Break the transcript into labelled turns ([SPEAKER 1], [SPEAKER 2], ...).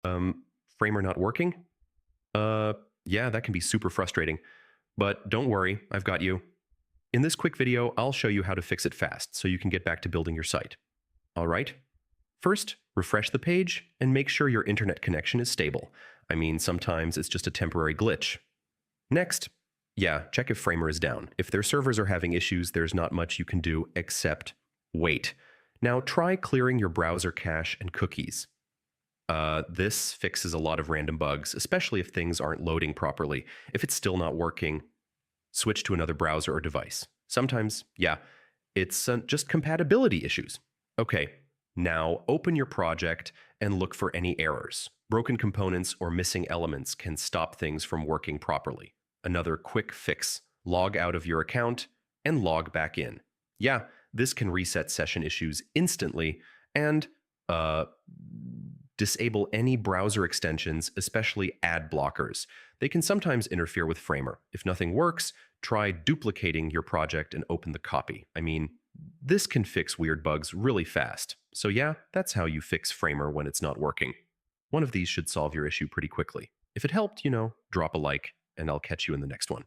[SPEAKER 1] Um, Framer not working? Uh, yeah, that can be super frustrating. But don't worry, I've got you. In this quick video, I'll show you how to fix it fast so you can get back to building your site. All right? First, refresh the page and make sure your internet connection is stable. I mean, sometimes it's just a temporary glitch. Next, yeah, check if Framer is down. If their servers are having issues, there's not much you can do except wait. Now try clearing your browser cache and cookies. This fixes a lot of random bugs, especially if things aren't loading properly. If it's still not working, switch to another browser or device. Sometimes, yeah, it's just compatibility issues. Okay, now open your project and look for any errors. Broken components or missing elements can stop things from working properly. Another quick fix: log out of your account and log back in. Yeah, this can reset session issues instantly and uh, disable any browser extensions, especially ad blockers. They can sometimes interfere with Framer. If nothing works, try duplicating your project and open the copy. I mean, this can fix weird bugs really fast. So yeah, that's how you fix Framer when it's not working. One of these should solve your issue pretty quickly. If it helped, drop a like, and I'll catch you in the next one.